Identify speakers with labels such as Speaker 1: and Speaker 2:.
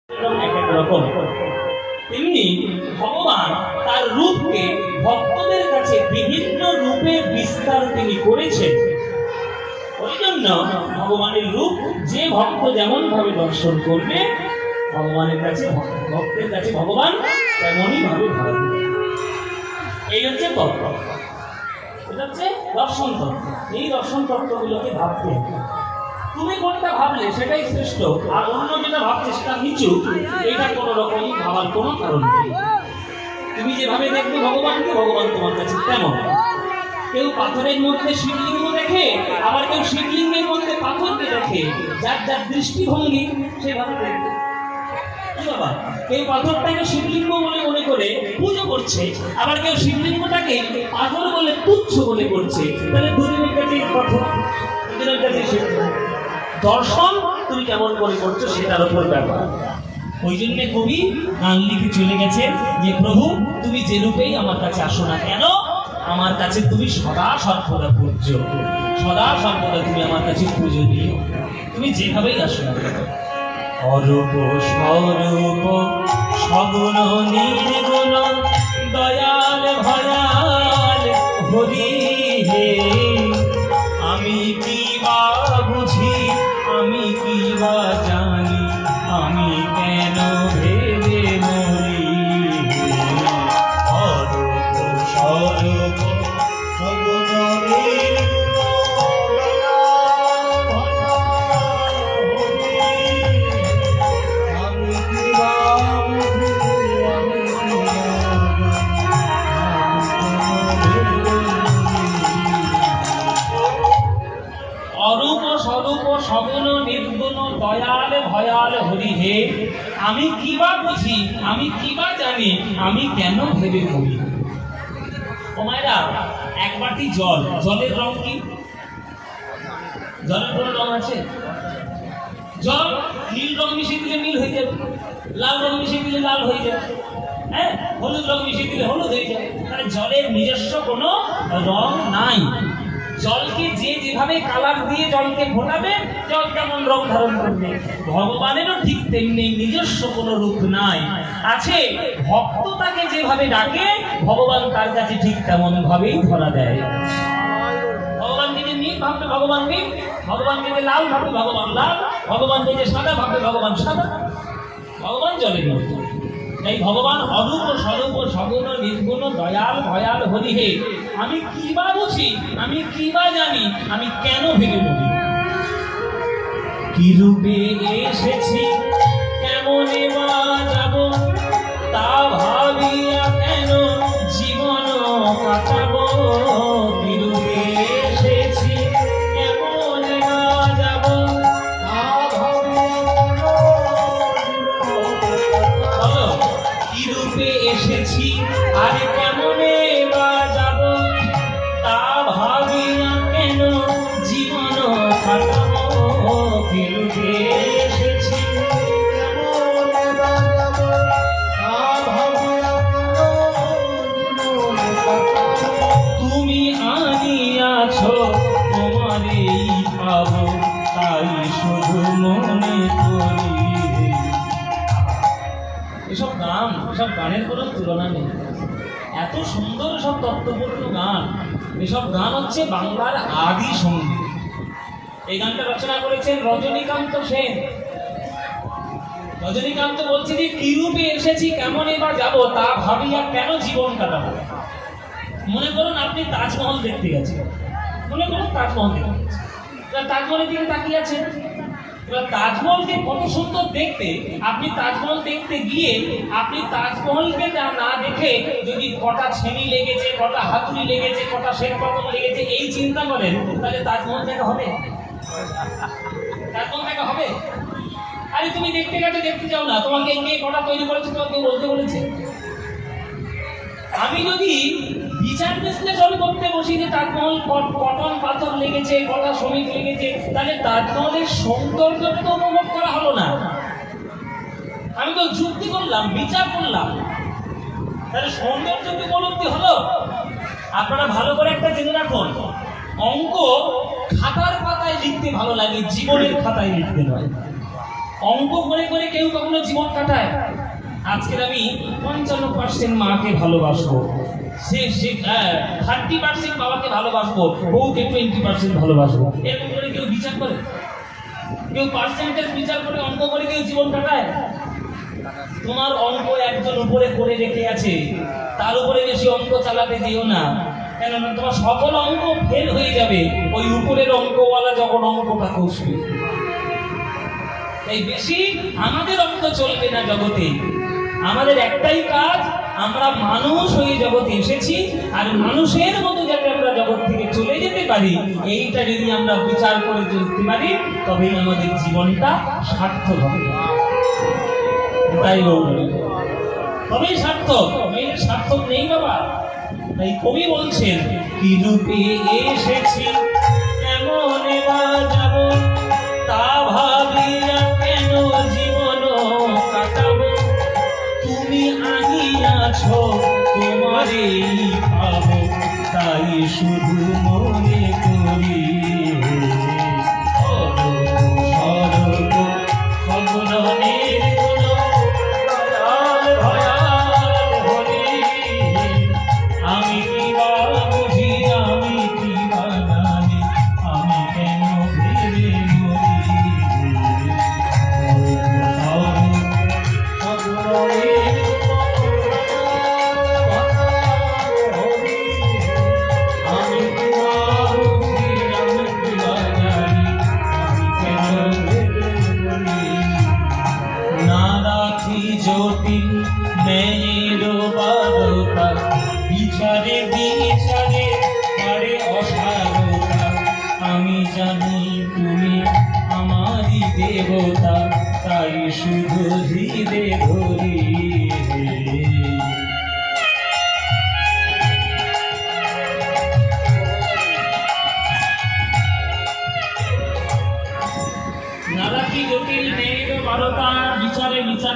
Speaker 1: এক এক রকম। তেমনি ভগবান তার রূপকে ভক্তদের কাছে বিভিন্ন রূপে বিস্তার তিনি করেছেন। ওই জন্য ভগবানের রূপ যে ভক্ত যেমন ভাবে দর্শন করবে, ভগবানের কাছে ভক্তের কাছে ভগবান তেমনই ভাবে ধরা দেবে। এই হচ্ছে তত্ত্ব, এটা হচ্ছে দর্শন তত্ত্ব। এই দর্শন তত্ত্বগুলোকে ভাবতে হবে। তুমি কোনটা ভাবলে সেটাই শ্রেষ্ঠ, আর অন্য যেটা ভাবছে সেটা নিচু, এটা কোনো রকম ভাবার কোনো কারণ নেই। তুমি যেভাবে দেখবে ভগবানকে, ভগবান তোমার কাছে তেমন। কেউ পাথরের মধ্যে শিবলিঙ্গ দেখে, আবার কেউ শিবলিঙ্গের মধ্যে পাথরকে দেখে। যার যার দৃষ্টিভঙ্গি সেভাবে দেখবে। বাবা, কেউ পাথরটাকে শিবলিঙ্গ বলে মনে করে পুজো করছে, আবার কেউ শিবলিঙ্গটাকে পাথর বলে তুচ্ছ বলে করছে। তাহলে দুজনের কাছে পাথর, দুজনের কাছে শিবলিঙ্গ। দর্শন তুমি কেমন করে করছো সেটার উপর ব্যাপার। ওই জন্য কবি গান লিখে চলে গেছে যে প্রভু তুমি যে রূপেই আমার কাছে আসো না কেন, আমার কাছে তুমি সদা সর্বদা পূজ্য, সদা সর্বদা তুমি আমার কাছে পূজনীয়, তুমি যেভাবেই আসো না কেন। অরূপ স্বরূপ সগুণ নির্গুণ দয়াল ভয়াল হরি হে, আমি কি বা বুঝি, আমি কি বা জানি, আমি কেন ভেবে মরি। অরূপ স্বরূপ সগুণ সগুণ নির্গুণ দয়াল ভয়াল হরি হে, আমি কি বা বুঝি, আমি কি বা জানি, আমি কেন ভেবে মরি। ও মায়েরা, এক বাটি জল, জলের রং কি? জলের কোনো রং আছে? জল নীল রং মিশিয়ে দিলে নীল হয়ে যাবে, লাল রং মিশিয়ে দিলে লাল হয়ে যাবে, হ্যাঁ, হলুদ রং মিশিয়ে দিলে হলুদ হয়ে যাবে। তাহলে জলের নিজস্ব কোনো রং নাই। জলকে যে যেভাবে কালার দিয়ে জলকে ফোটাবে, জল কেমন রং ধারণ করবে। ভগবানেরও ঠিক তেমনি নিজস্ব কোনো রূপ নাই, আছে ভক্ত তাকে যেভাবে ডাকে, ভগবান তার কাছে ঠিক তেমন ভাবেই ধরা দেয়। ভগবানকে যে নীল ভাববে ভগবান নীল, ভগবানকে যে লাল ভাববে ভগবান লাল, ভগবানকে যে সাদা ভাববে ভগবান সাদা। ভগবান জলের মধ্যে। তাই ভগবান অরূপ স্বরূপ সগুণ নির্গুণ দয়াল ভয়াল হরি হে, আমি কি বা বুঝি, আমি কি বা জানি, আমি কেন ভেঙে মরি। কি রূপে এসেছি, কেমনে বা যাব, তা ভাবিয়া কেন জীবন কাটাবো। কি রূপে এসেছি, কেমনে বা যাব, তা কি রূপে এসেছি আর কেমনে বা যাব, তা ভাবিয়া কেন জীবন কাটাবো। কি রূপে এসেছি, কেমনে বা যাব, তা ভাবিয়া কেন জীবন কাটাবো। তুমি আনিয়াছ তোমারই পাবো, তাই শুধু মনে করি। এসব গান, এসব গানের কোনো তুলনা নেই। এত সুন্দর সব তত্ত্বপূর্ণ গান। এসব গান হচ্ছে বাংলার আদি সঙ্গীত। এই গানটা রচনা করেছেন রজনীকান্ত সেন। রজনীকান্ত বলছে যে কি রূপে এসেছি, কেমনে বা যাব, তা ভাবিয়া কেন জীবন কাটাবো। মনে করুন আপনি তাজমহল দেখতে গেছেন, মনে করুন তাজমহল দেখতে গেছেন, তাজমহলের দিকে তাকিয়ে আছেন। এবার তাজমহলকে কত সুন্দর দেখতে, আপনি তাজমহল দেখতে গিয়ে আপনি তাজমহলকে না দেখে যদি কটা ছেনি লেগেছে, কটা হাতুড়ি লেগেছে, কটা শ্বেতপতন লেগেছে এই চিন্তা করেন, তাহলে তাজমহল দেখা হবে? তাজমহল দেখা হবে? আরে তুমি দেখতে গেছো, দেখতে যাও না, তোমাকে কে কটা তৈরি করেছে তোমাকে বলতে বলেছে? আমি যদি বিচার বিশ্লেষণ করতে বসি যে তাজমহল কটন পাথর লেগেছে, কটা শ্রমিক লেগেছে, তাহলে তাজমহলের সৌন্দর্যটা তো উপভোগ করা হলো না। আমি তো যুক্তি করলাম, বিচার করলাম, তাহলে সৌন্দর্য উপলব্ধি হলো। আপনারা ভালো করে একটা জেনে রাখুন, অঙ্ক খাতার পাতায় লিখতে ভালো লাগে, জীবনের খাতায় লিখতে নয়। অঙ্ক করে করে কেউ কখনো জীবন কাটায়? আজকের আমি 55% মাকে ভালোবাসবো, 30% বাবাকে ভালোবাসবো, বউকে 20% ভালোবাসবো, এরকম করে কেউ বিচার করে? কেউ পার্সেন্টেজ বিচার করে অঙ্ক করে কেউ জীবন কাটায়? তোমার অঙ্ক একজন উপরে করে রেখে আছে, তার উপরে বেশি অঙ্ক চালাতে দিও না, কেননা তোমার সকল অঙ্ক ফেল হয়ে যাবে ওই উপরের অঙ্কওয়ালা যখন অঙ্কটা কষবে। তাই বেশি আমাদের অঙ্ক চলবে না জগতে। আমাদের একটাই কাজ, আমরা মানুষ হয়ে জগতে এসেছি, আর মানুষের মতো যাতে আমরা জগৎ থেকে চলে যেতে পারি, এইটা যদি আমরা বিচার করে চলতে পারি, তবেই আমাদের জীবনটা সার্থক হবে। তাই বলবে, তবেই সার্থক, সার্থক নেই বাবা। তাই কবি বলছেন, কি রূপে এসেছি এমন বা যাব, তা ভাবিয়া কেন জীবন কাটাবো, তুমি আনিয়াছ তোমারই পাবো, তাই শুধু মনে করি আমি কি বা বুঝি, আমি কি বা জানি, আমি কেন ভেবে মরি, আমি কি বা বুঝি, আমি কি বা জানি, আমি কেন ভেবে মরি। না রাখি জটিল ন্যায়ের বারতা, বিচারে বিচারে পারে অসারতা, আমি জানি তুমি আমারই দেবতা, তাই শুধু হৃদে ধরি। না রাখি জটিল ন্যায়ের বারতা, বিচারে বিচারে